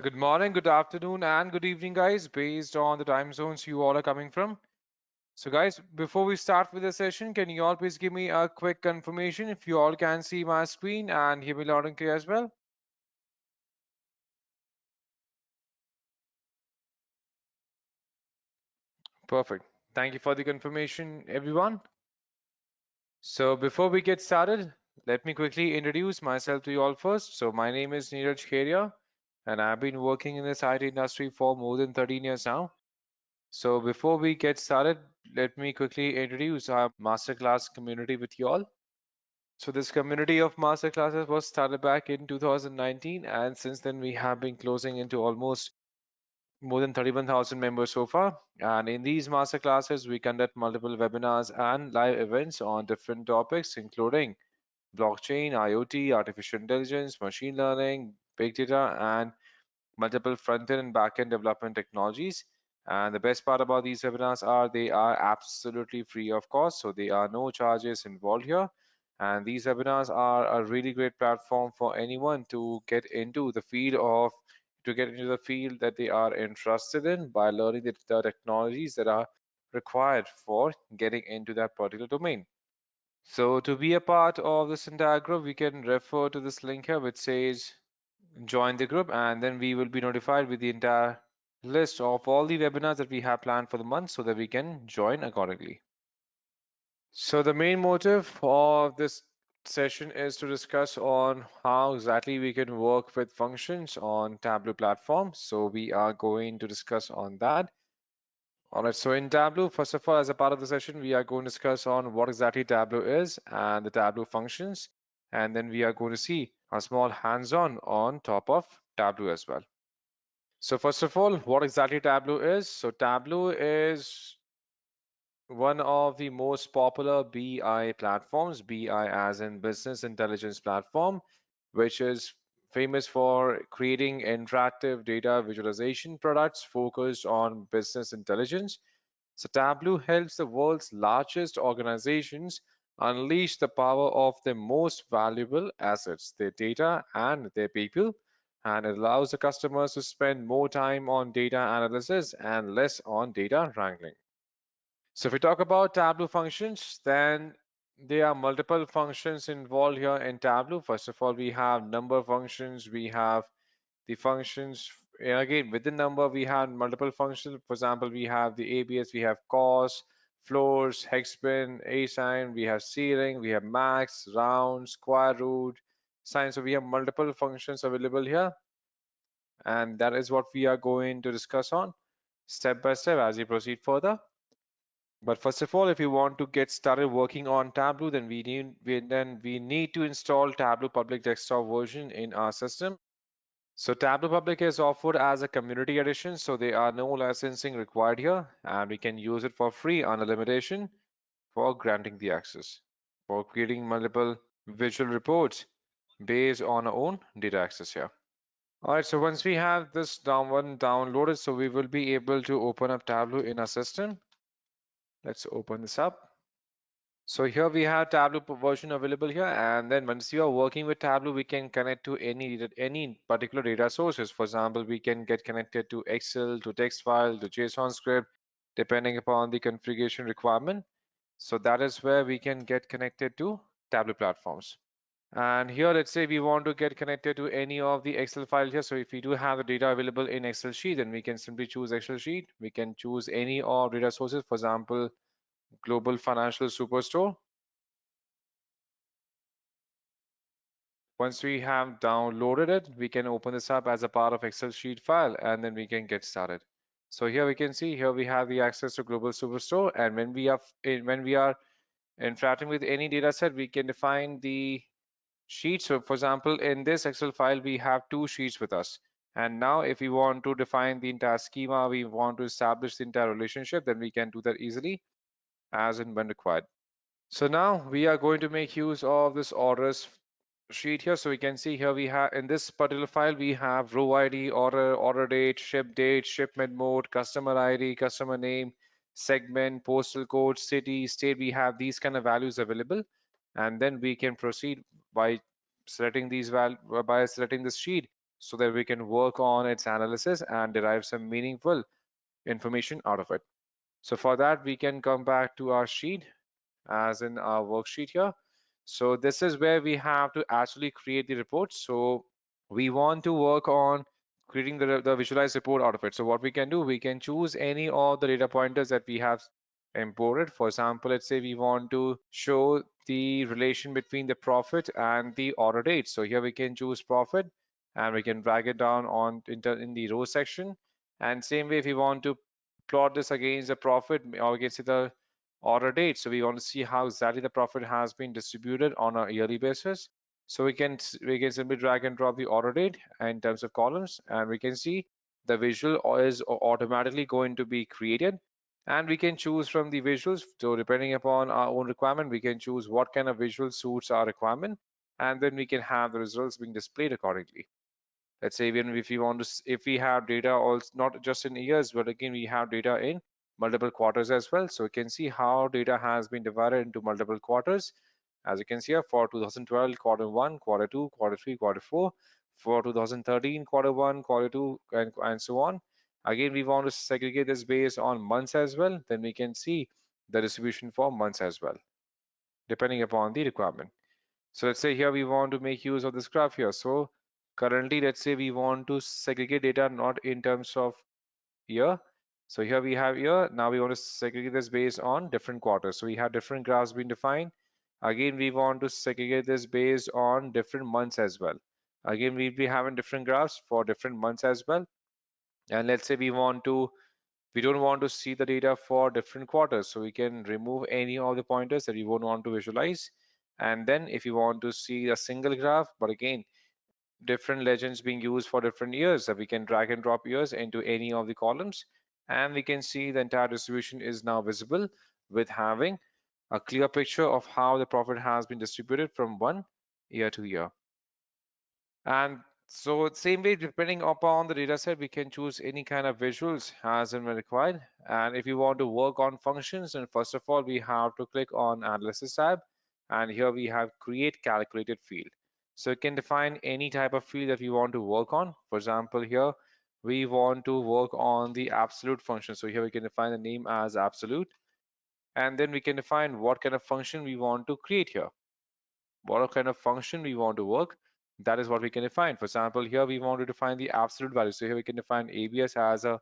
Good morning, good afternoon, and good evening, guys, based on the time zones you all are coming from. So, guys, before we start with the session, can you all please give me a quick confirmation if you all can see my screen and hear me loud and clear as well? Perfect. Thank you for the confirmation, everyone. So, before we get started, let me quickly introduce myself to you all first. So, my name is 𝐒𝐳𝐥𝐞-𝐁𝐴, and I've been working in this IT industry for more than 13 years now. So before we get started, let me quickly introduce our masterclass community with you all. So this community of masterclasses was started back in 2019, and since then we have been closing into almost more than 31,000 members so far. And in these masterclasses, we conduct multiple webinars and live events on different topics, including blockchain, IoT, artificial intelligence, machine learning, big data, and multiple front-end and back-end development technologies. And the best part about these webinars are they are absolutely free of cost, so there are no charges involved here. And these webinars are a really great platform for anyone to get into the field that they are interested in by learning the technologies that are required for getting into that particular domain. So to be a part of this entire group, we can refer to this link here which says join the group, and then we will be notified with the entire list of all the webinars that we have planned for the month so that we can join accordingly. So the main motive of this session is to discuss on how exactly we can work with functions on Tableau platform. So we are going to discuss on that. All right, so in Tableau, first of all, as a part of the session, we are going to discuss on what exactly Tableau is and the Tableau functions. And then we are going to see a small hands-on on top of Tableau as well. So first of all, what exactly Tableau is? So Tableau is one of the most popular BI platforms, BI as in business intelligence platform, which is famous for creating interactive data visualization products focused on business intelligence. So Tableau helps the world's largest organizations unleash the power of their most valuable assets, their data and their people, and it allows the customers to spend more time on data analysis and less on data wrangling. So if we talk about Tableau functions, then there are multiple functions involved here in Tableau. First of all, we have number functions, we have the functions, and again, within number, we have multiple functions. For example, we have the ABS, we have cost, floors, hexbin, assign, we have ceiling, we have max, round, square root, sign. So we have multiple functions available here. And that is what we are going to discuss on step by step as we proceed further. But first of all, if you want to get started working on Tableau, then we need to install Tableau public desktop version in our system. So Tableau Public is offered as a community edition, so there are no licensing required here, and we can use it for free under limitation for granting the access, for creating multiple visual reports based on our own data access here. All right, so once we have this downloaded, so we will be able to open up Tableau in our system. Let's open this up. So here we have Tableau version available here, and then once you are working with Tableau, we can connect to any particular data sources. For example, we can get connected to Excel, to text file, to JSON script, depending upon the configuration requirement. So that is where we can get connected to Tableau platforms. And here, let's say we want to get connected to any of the Excel file here. So if we do have the data available in Excel sheet, then we can simply choose Excel sheet. We can choose any of data sources, for example, Global Financial Superstore. Once we have downloaded it, we can open this up as a part of Excel sheet file, and then we can get started. So here we can see here we have the access to Global Superstore, and when we are interacting with any data set, we can define the sheet. So for example, in this Excel file, we have two sheets with us. And now if we want to define the entire schema, we want to establish the entire relationship, then we can do that easily as and when required. So now we are going to make use of this orders sheet here. So we can see here we have in this particular file, we have row ID, order date, shipment mode, customer ID, customer name, segment, postal code, city, state. We have these kind of values available. And then we can proceed by selecting by selecting this sheet. so that we can work on its analysis and derive some meaningful information out of it. So for that, we can come back to our sheet, as in our worksheet here. So this is where we have to actually create the report. So we want to work on creating the visualized report out of it. So what we can do, we can choose any of the data pointers that we have imported. For example, let's say we want to show the relation between the profit and the order date. So here we can choose profit and we can drag it down on in the row section. And same way, if we want to plot this against the profit or against the order date. So we want to see how exactly the profit has been distributed on a yearly basis. So we can simply drag and drop the order date in terms of columns, and we can see the visual is automatically going to be created. And we can choose from the visuals. So depending upon our own requirement, we can choose what kind of visual suits our requirement, and then we can have the results being displayed accordingly. Let's say even if you want to, if we have data also not just in years, but again we have data in multiple quarters as well. So you can see how data has been divided into multiple quarters. As you can see here, for 2012 quarter 1, quarter 2, quarter 3, quarter 4, for 2013 quarter 1, quarter 2, and so on. Again, we want to segregate this based on months as well. Then we can see the distribution for months as well, depending upon the requirement. So let's say here we want to make use of this graph here. So currently, let's say we want to segregate data not in terms of year. So here we have year. Now we want to segregate this based on different quarters. So we have different graphs being defined. Again, we want to segregate this based on different months as well. Again, we'll be having different graphs for different months as well. And let's say we don't want to see the data for different quarters. So we can remove any of the pointers that we won't want to visualize. And then if you want to see a single graph, but again, different legends being used for different years, that we can drag and drop years into any of the columns, and we can see the entire distribution is now visible with having a clear picture of how the profit has been distributed from one year to year. And so same way, depending upon the data set, we can choose any kind of visuals as and when required. And if you want to work on functions, then first of all, we have to click on Analysis tab. And here we have Create Calculated Field. So you can define any type of field that you want to work on. For example, here we want to work on the absolute function. So here we can define the name as absolute. And then we can define what kind of function we want to create here. What kind of function we want to work, that is what we can define. For example, here we want to define the absolute value. So here we can define ABS as a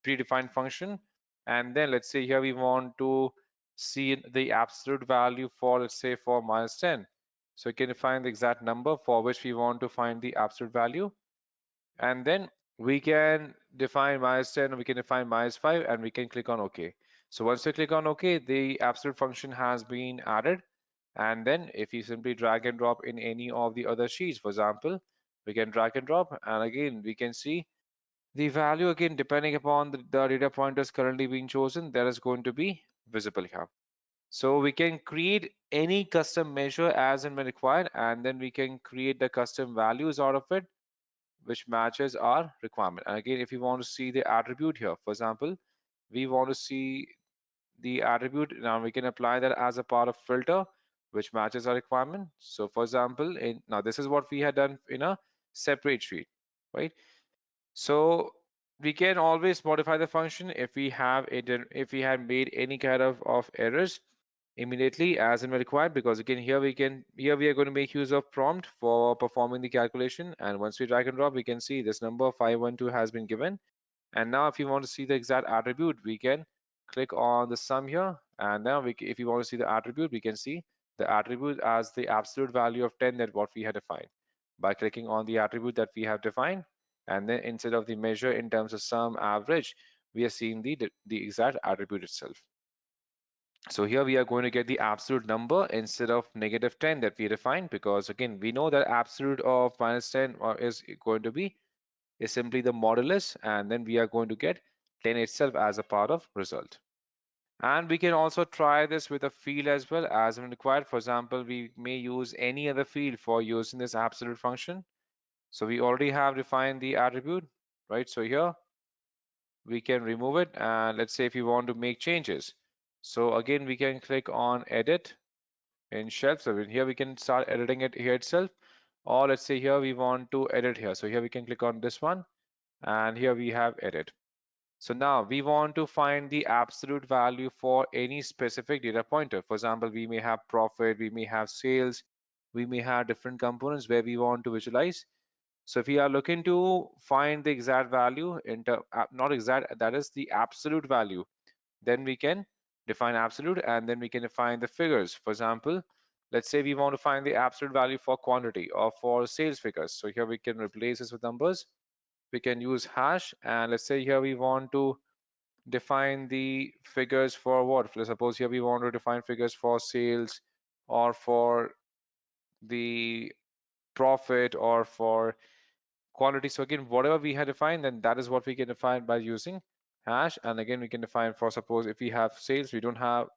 predefined function. And then let's say here we want to see the absolute value for, let's say, for -10. So we can define the exact number for which we want to find the absolute value. And then we can define -10, we can define -5, and we can click on OK. So once we click on OK, the absolute function has been added. And then if you simply drag and drop in any of the other sheets, for example, we can drag and drop, and again, we can see the value again, depending upon the data pointers currently being chosen, that is going to be visible here. So we can create any custom measure as and when required, and then we can create the custom values out of it, which matches our requirement. And again, if you want to see the attribute here, for example, we want to see the attribute. Now we can apply that as a part of filter, which matches our requirement. So for example, now this is what we had done in a separate sheet, right? So we can always modify the function if we have it, if we had made any kind of errors immediately as and when required, because again here we are going to make use of prompt for performing the calculation, and once we drag and drop, we can see this number 512 has been given. And now if you want to see the exact attribute, we can click on the sum here, and now if you want to see the attribute, we can see the attribute as the absolute value of 10 that what we had defined by clicking on the attribute that we have defined. And then instead of the measure in terms of sum average, we are seeing the exact attribute itself. So here we are going to get the absolute number instead of -10 that we defined, because again we know that absolute of -10 is going to be is simply the modulus, and then we are going to get 10 itself as a part of result. And we can also try this with a field as well as when required. For example, we may use any other field for using this absolute function. So we already have defined the attribute, right? So here we can remove it, and let's say if you want to make changes. So again, we can click on edit in shelf. So here we can start editing it here itself. or let's say here we want to edit here. So here we can click on this one, and here we have edit. So now we want to find the absolute value for any specific data pointer. For example, we may have profit, we may have sales, we may have different components where we want to visualize. So if we are looking to find the exact value not exact, that is the absolute value, then we can define absolute, and then we can define the figures. For example, let's say we want to find the absolute value for quantity or for sales figures. So here we can replace this with numbers. We can use hash, and let's say here we want to define the figures for what? Let's suppose here we want to define figures for sales or for the profit or for quantity. So again, whatever we had defined, then that is what we can define by using hash. And again, we can define for, suppose if we have sales, we don't have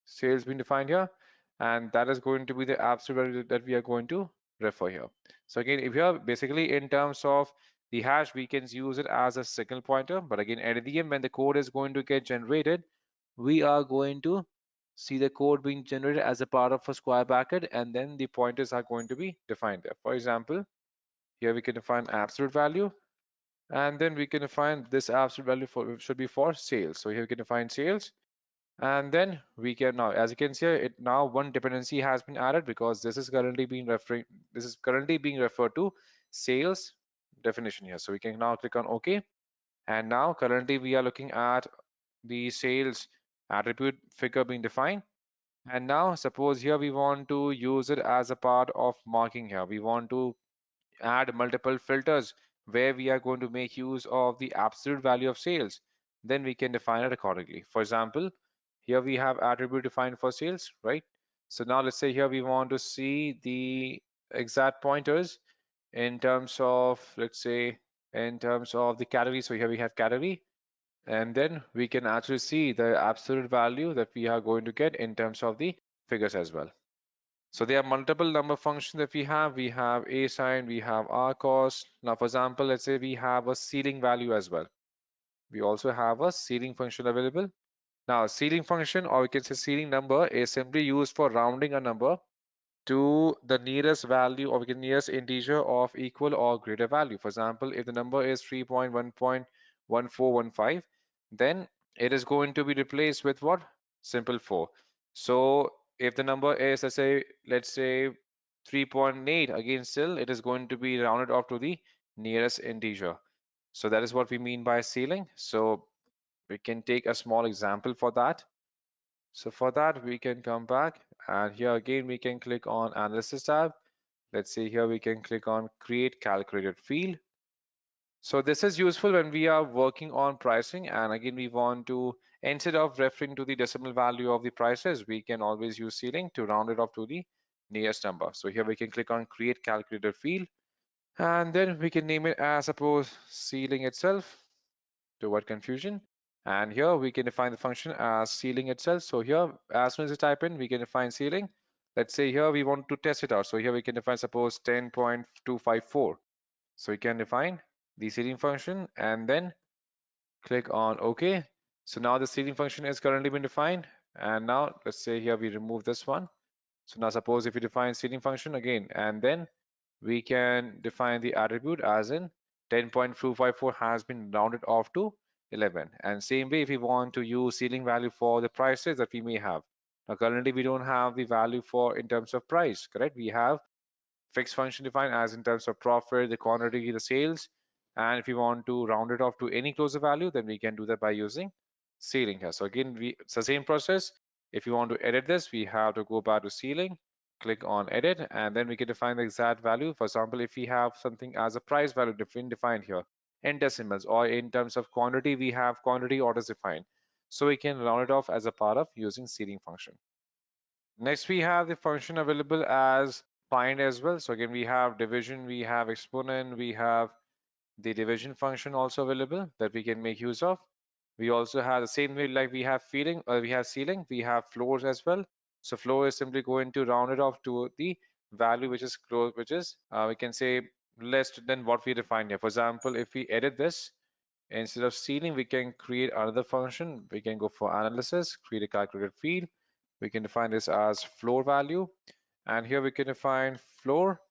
sales being defined here, and that is going to be the absolute value that we are going to refer here. So again, if you are basically in terms of the hash, we can use it as a signal pointer, but again at the end when the code is going to get generated, we are going to see the code being generated as a part of a square bracket, and then the pointers are going to be defined there. For example, here we can define absolute value, and then we can define this absolute value for should be for sales. So here we can define sales, and then we can now, as you can see, it now one dependency has been added because this is currently being referred to sales definition here. So we can now click on OK, and now currently we are looking at the sales attribute figure being defined. And now suppose here we want to use it as a part of marking here. We want to add multiple filters where we are going to make use of the absolute value of sales, then we can define it accordingly. For example, here we have attribute defined for sales, right? So now let's say here we want to see the exact pointers in terms of, let's say, in terms of the category. So here we have category, and then we can actually see the absolute value that we are going to get in terms of the figures as well. So there are multiple number functions that we have. We have 𝐴𝑠ign, we have 𝑟_cost. Now, for example, let's say we have a ceiling value as well. We also have a ceiling function available. Now, ceiling function, or we can say ceiling number, is simply used for rounding a number to the nearest value, or we can nearest integer of equal or greater value. For example, if the number is 3.1.1415, then it is going to be replaced with what? Simple 4. So if the number is, let's say 3.8, again still it is going to be rounded off to the nearest integer. So that is what we mean by ceiling. So we can take a small example for that. So for that, we can come back, and here again we can click on Analysis tab. Let's see, here we can click on Create Calculated Field. So this is useful when we are working on pricing, and again we want to, instead of referring to the decimal value of the prices, we can always use ceiling to round it off to the nearest number. So here we can click on Create Calculated Field, and then we can name it as, suppose, ceiling itself to avoid confusion. And here we can define the function as ceiling itself. So here, as soon as you type in, we can define ceiling. Let's say here we want to test it out. So here we can define, suppose, 10.254. So we can define the ceiling function and then click on OK. So now the ceiling function is currently been defined. And now let's say here we remove this one. So now suppose if we define ceiling function again, and then we can define the attribute as in 10.254 has been rounded off to 11. And same way, if we want to use ceiling value for the prices that we may have. Now currently we don't have the value for in terms of price, correct? We have fixed function defined as in terms of profit, the quantity, the sales. And if we want to round it off to any closer value, then we can do that by using ceiling here. So again, it's the same process. If you want to edit this, we have to go back to ceiling, click on edit, and then we can define the exact value. For example, if we have something as a price value defined here in decimals, or in terms of quantity, we have quantity orders defined. So we can round it off as a part of using ceiling function. Next, we have the function available as find as well. So again, we have division, we have exponent, we have the division function also available that we can make use of. We also have the same way like we have ceiling, we have floors as well. So floor is simply going to round it off to the value which is close, which is we can say less than what we defined here. For example, if we edit this, instead of ceiling, we can create another function. We can go for analysis, create a calculated field. We can define this as floor value, and here we can define floor,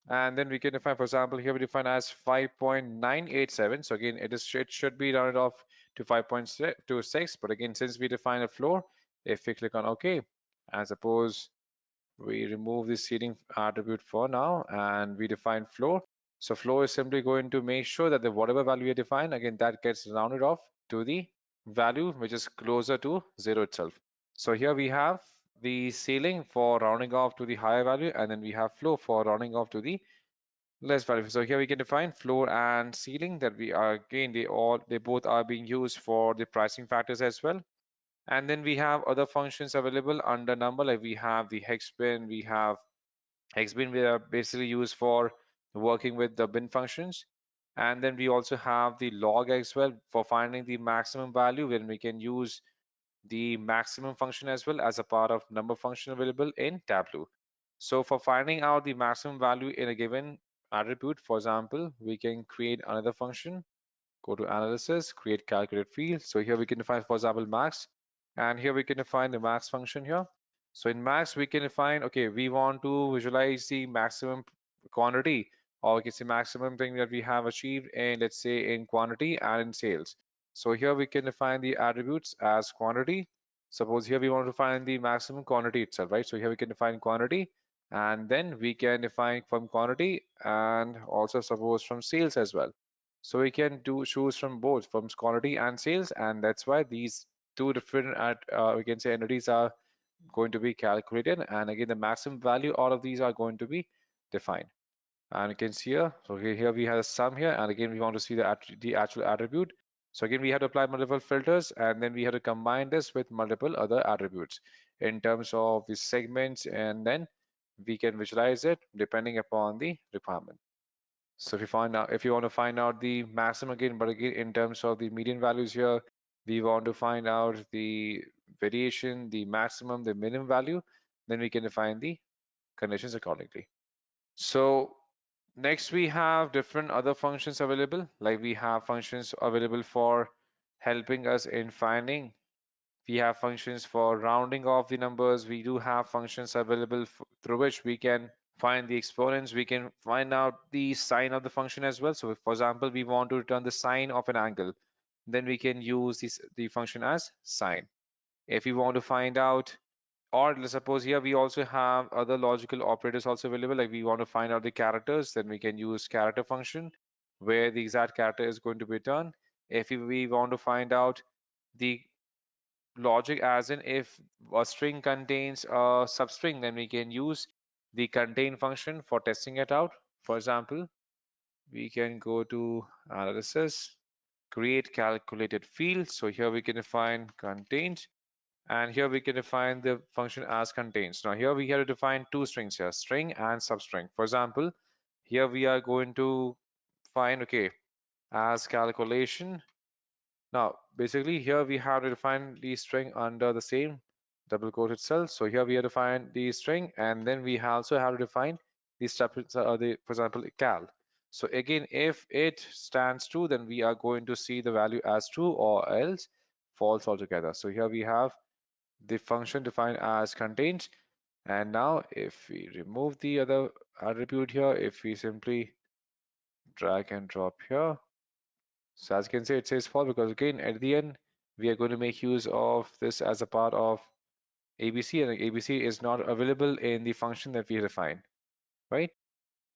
And then we can define, for example, here we define as 5.987. So again, it should be rounded off to 5.26. But again, since we define a floor, if we click on OK, and suppose we remove the seeding attribute for now and we define floor. So floor is simply going to make sure that the whatever value we define, again, that gets rounded off to the value which is closer to 0 itself. So here we have the ceiling for rounding off to the higher value, and then we have floor for rounding off to the less value. So here we can define floor and ceiling that we are, again, they both are being used for the pricing factors as well. And then we have other functions available under number, like we have the hex bin, we have hex bin, we are basically used for working with the bin functions. And then we also have the log as well for finding the maximum value, when we can use the maximum function as well as a part of number function available in Tableau. So for finding out the maximum value in a given attribute, for example, we can create another function, go to analysis, create calculate field. So here we can define, for example, max, and here we can define the max function here. So in max, we can define, okay, we want to visualize the maximum quantity, or we can say maximum thing that we have achieved in, let's say, in quantity and in sales. So here we can define the attributes as quantity. Suppose here we want to find the maximum quantity itself, right? So here we can define quantity, and then we can define from quantity and also suppose from sales as well. So we can choose from both, from quantity and sales, and that's why these two different we can say entities are going to be calculated, and again the maximum value all of these are going to be defined. And you can see here, so here we have a sum here, and again we want to see the actual attribute. So again we have to apply multiple filters, and then we have to combine this with multiple other attributes in terms of the segments, and then we can visualize it depending upon the requirement. So if you want to find out the maximum again, but again in terms of the median values here, we want to find out the variation, the maximum, the minimum value, then we can define the conditions accordingly. So next we have different other functions available, like we have functions available for helping us in finding. We have functions for rounding off the numbers. We do have functions available through which we can find the exponents. We can find out the sign of the function as well. So if, for example, we want to return the sign of an angle, then we can use the function as sign. If we want to find out, or let's suppose here we also have other logical operators also available, like we want to find out the characters, then we can use character function where the exact character is going to be returned. If we want to find out the logic, as in if a string contains a substring, then we can use the contain function for testing it out. For example, we can go to analysis, create calculated field. So here we can define contains, and here we can define the function as contains. Now here we have to define two strings here, string and substring. For example, here we are going to find, okay, as calculation. Now, basically here we have to define the string under the same double quote itself. So here we have to define the string, and then we also have to define the step, for example, cal. So again, if it stands true, then we are going to see the value as true, or else false altogether. So here we have the function defined as contains. And now if we remove the other attribute here, if we simply drag and drop here, so as you can see, it says false because again, at the end, we are going to make use of this as a part of ABC, and ABC is not available in the function that we define, right?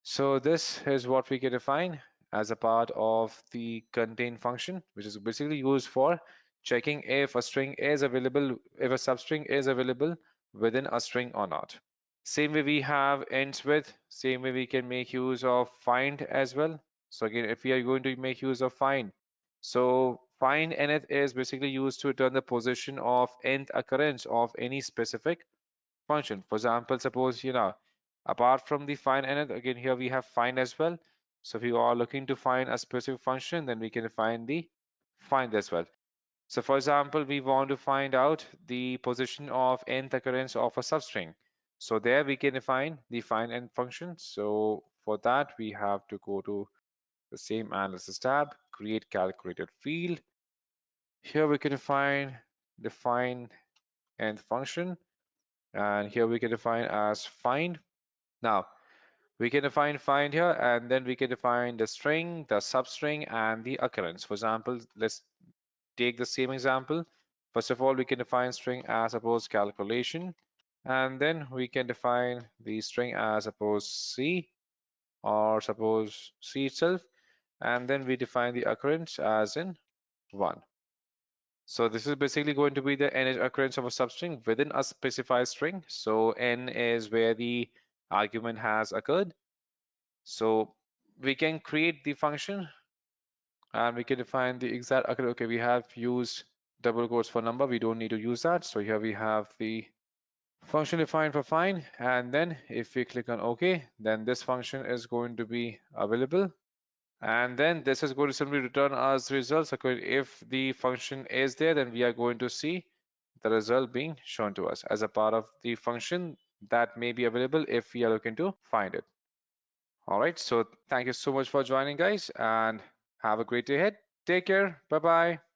So this is what we can define as a part of the contain function, which is basically used for checking if a string is available, if a substring is available within a string or not. Same way we have ends with, same way we can make use of find as well. So again, if we are going to make use of find, so find nth is basically used to return the position of nth occurrence of any specific function. For example, suppose, apart from the find nth, again here we have find as well. So if you are looking to find a specific function, then we can find the find as well. So for example, we want to find out the position of nth occurrence of a substring. So there we can define the find n function. So for that, we have to go to the same analysis tab, create calculated field. Here we can define nth function, and here we can define as find. Now, We can define find here, and then we can define the string, the substring, and the occurrence. For example, let's take the same example. First of all, we can define string as suppose calculation, and then we can define the string as suppose C, or suppose C itself, and then we define the occurrence as in 1. So this is basically going to be the n occurrence of a substring within a specified string. So n is where the argument has occurred. So we can create the function and we can define the exact, okay, we have used double quotes for number. We don't need to use that. So here we have the function defined for find. And then if we click on OK, then this function is going to be available. And then this is going to simply return us results. If the function is there, then we are going to see the result being shown to us as a part of the function that may be available if we are looking to find it. All right, so thank you so much for joining, guys, and have a great day ahead. Take care. Bye bye.